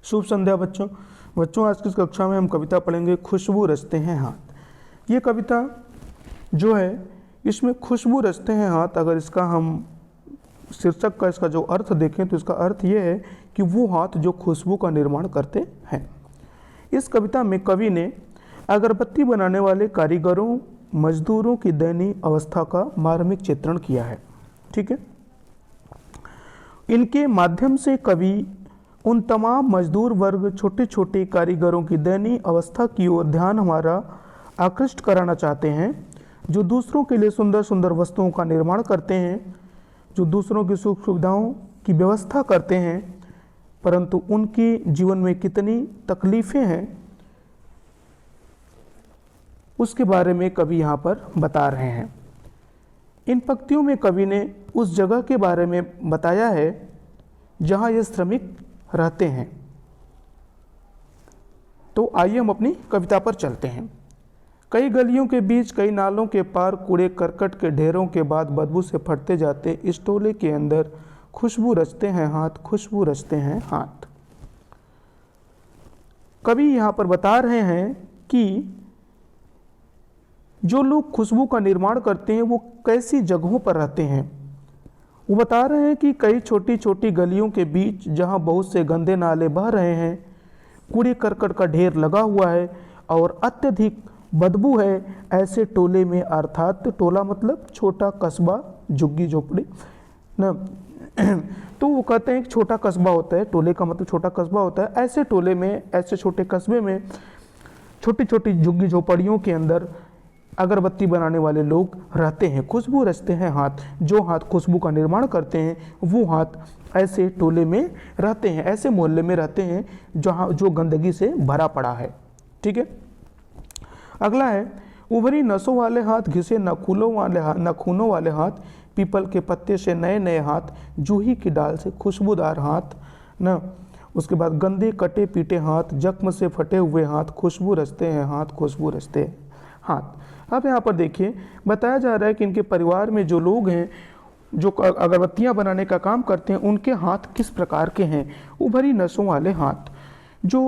शुभ संध्या बच्चों। आज की इस कक्षा में हम कविता पढ़ेंगे खुशबू रचते हैं हाथ। ये कविता जो है इसमें खुशबू रचते हैं हाथ, अगर इसका हम शीर्षक का इसका जो अर्थ देखें तो इसका अर्थ ये है कि वो हाथ जो खुशबू का निर्माण करते हैं। इस कविता में कवि ने अगरबत्ती बनाने वाले कारीगरों मजदूरों की दयनीय अवस्था का मार्मिक चित्रण किया है। ठीक है, इनके माध्यम से कवि उन तमाम मजदूर वर्ग छोटे छोटे कारीगरों की दयनीय अवस्था की ओर ध्यान हमारा आकृष्ट कराना चाहते हैं, जो दूसरों के लिए सुंदर सुंदर वस्तुओं का निर्माण करते हैं, जो दूसरों की सुख सुविधाओं की व्यवस्था करते हैं, परंतु उनके जीवन में कितनी तकलीफ़ें हैं उसके बारे में कवि यहाँ पर बता रहे हैं। इन पंक्तियों में कवि ने उस जगह के बारे में बताया है जहाँ ये श्रमिक रहते हैं। तो आइए हम अपनी कविता पर चलते हैं। कई गलियों के बीच कई नालों के पार कूड़े करकट के ढेरों के बाद बदबू से फटते जाते इस टोले के अंदर खुशबू रचते हैं हाथ, खुशबू रचते हैं हाथ। कवि यहाँ पर बता रहे हैं कि जो लोग खुशबू का निर्माण करते हैं वो कैसी जगहों पर रहते हैं। वो बता रहे हैं कि कई छोटी छोटी गलियों के बीच जहाँ बहुत से गंदे नाले बह रहे हैं, कूड़े करकट का ढेर लगा हुआ है और अत्यधिक बदबू है, ऐसे टोले में, अर्थात टोला मतलब छोटा कस्बा, झुग्गी झोपड़ी ना, तो वो कहते हैं एक छोटा कस्बा होता है, टोले का मतलब छोटा कस्बा होता है। ऐसे टोले में, ऐसे छोटे कस्बे में छोटी छोटी झुग्गी झोपड़ियों के अंदर अगरबत्ती बनाने वाले लोग रहते हैं। खुशबू रचते हैं हाथ, जो हाथ खुशबू का निर्माण करते हैं वो हाथ ऐसे टोले में रहते हैं, ऐसे मोहल्ले में रहते हैं जहाँ जो गंदगी से भरा पड़ा है। ठीक है, अगला है उभरी नसों वाले हाथ, घिसे नाखूनों वाले हाथ, पीपल के पत्ते से नए नए हाथ, जूही की डाल से खुशबूदार हाथ ना। उसके बाद गंदे कटे पीटे हाथ, जख्म से फटे हुए हाथ, खुशबू रचते हैं हाथ, खुशबू रचते हैं हाथ। अब यहाँ पर देखिए बताया जा रहा है कि इनके परिवार में जो लोग हैं जो अगरबत्तियाँ बनाने का काम करते हैं उनके हाथ किस प्रकार के हैं। उभरी नसों वाले हाथ, जो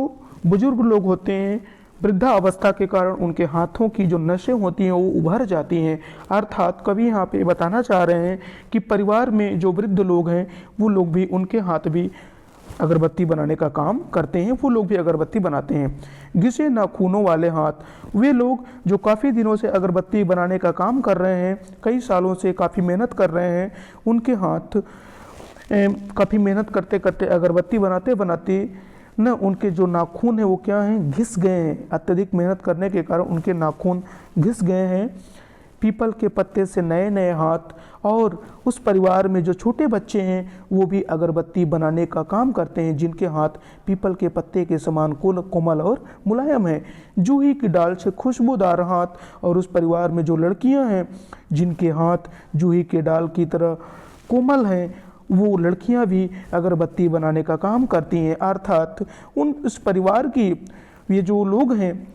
बुजुर्ग लोग होते हैं वृद्धा अवस्था के कारण उनके हाथों की जो नसें होती हैं वो उभर जाती हैं। अर्थात कवि यहाँ पे बताना चाह रहे हैं कि परिवार में जो वृद्ध लोग हैं वो लोग भी, उनके हाथ भी अगरबत्ती बनाने का काम करते हैं, वो लोग भी अगरबत्ती बनाते हैं। घिसे नाखूनों वाले हाथ, वे लोग जो काफ़ी दिनों से अगरबत्ती बनाने का काम कर रहे हैं, कई सालों से काफ़ी मेहनत कर रहे हैं, उनके हाथ काफ़ी मेहनत करते करते अगरबत्ती बनाते बनाते न उनके जो नाखून हैं वो क्या हैं, घिस गए हैं। अत्यधिक मेहनत करने के कारण उनके नाखून घिस गए हैं। पीपल के पत्ते से नए नए हाथ, और उस परिवार में जो छोटे बच्चे हैं वो भी अगरबत्ती बनाने का काम करते हैं, जिनके हाथ पीपल के पत्ते के समान कोमल और मुलायम है। जूही की डाल से खुशबूदार हाथ, और उस परिवार में जो लड़कियां हैं जिनके हाथ जूही के डाल की तरह कोमल हैं, वो लड़कियां भी अगरबत्ती बनाने का काम करती हैं। अर्थात उस परिवार की ये जो लोग हैं,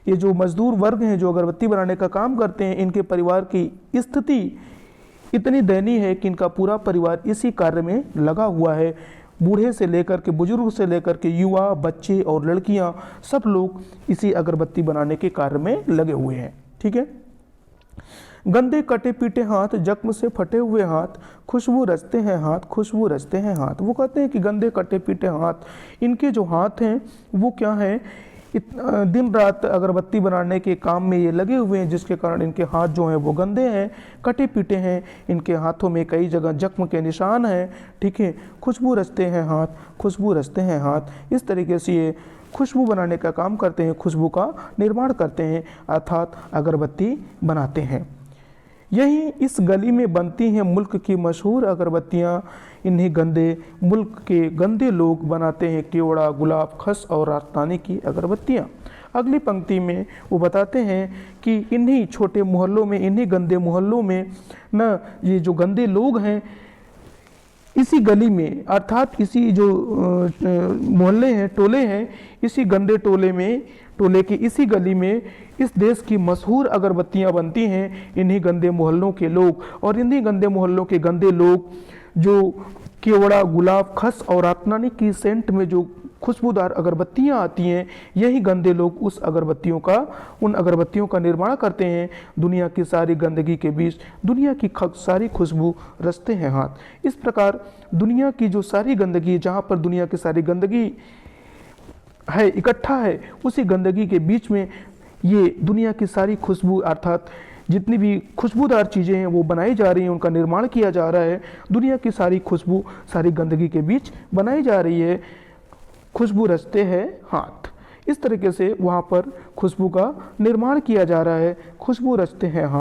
ये जो मजदूर वर्ग हैं जो अगरबत्ती बनाने का काम करते हैं, इनके परिवार की स्थिति इतनी दयनीय है कि इनका पूरा परिवार इसी कार्य में लगा हुआ है। बूढ़े से लेकर के, बुजुर्ग से लेकर के, युवा, बच्चे और लड़कियां, सब लोग इसी अगरबत्ती बनाने के कार्य में लगे हुए हैं। ठीक है, गंदे कटे पीटे हाथ, जख्म से फटे हुए हाथ, खुशबू रचते हैं हाथ, खुशबू रचते हैं हाथ। वो कहते हैं कि गंदे कटे पीटे हाथ, इनके जो हाथ हैं वो क्या हैं, दिन रात अगरबत्ती बनाने के काम में ये लगे हुए हैं, जिसके कारण इनके हाथ जो हैं वो गंदे हैं, कटे पीटे हैं, इनके हाथों में कई जगह जख्म के निशान हैं। ठीक है, खुशबू रचते हैं हाथ, खुशबू रचते हैं हाथ। इस तरीके से ये खुशबू बनाने का काम करते हैं, खुशबू का निर्माण करते हैं, अर्थात अगरबत्ती बनाते हैं। यही इस गली में बनती हैं मुल्क की मशहूर अगरबत्तियाँ, इन्हीं मुल्क के गंदे लोग बनाते हैं केवड़ा, गुलाब, खस और राजस्थानी की अगरबत्तियाँ। अगली पंक्ति में वो बताते हैं कि इन्हीं छोटे मोहल्लों में, इन्हीं गंदे मोहल्लों में न, ये जो गंदे लोग हैं इसी गली में, अर्थात इसी जो मोहल्ले हैं, टोले हैं, इसी गंदे टोले की इसी गली में इस देश की मशहूर अगरबत्तियां बनती हैं इन्हीं गंदे मोहल्लों के लोग। और इन्हीं गंदे मोहल्लों के गंदे लोग जो केवड़ा, गुलाब, खस और आतनानी की सेंट में जो खुशबूदार अगरबत्तियां आती हैं, यही गंदे लोग उन अगरबत्तियों का निर्माण करते हैं। दुनिया की सारी गंदगी के बीच दुनिया की सारी खुशबू रचते हैं हाथ। इस प्रकार दुनिया की जो सारी गंदगी, जहाँ पर दुनिया की सारी गंदगी है, इकट्ठा है, उसी गंदगी के बीच में ये दुनिया की सारी खुशबू अर्थात जितनी भी खुशबूदार चीज़ें हैं वो बनाई जा रही हैं, उनका निर्माण किया जा रहा है। दुनिया की सारी खुशबू सारी गंदगी के बीच बनाई जा रही है। खुशबू रचते हैं हाथ। इस तरीके से वहाँ पर खुशबू का निर्माण किया जा रहा है। खुशबू रचते हैं हाथ।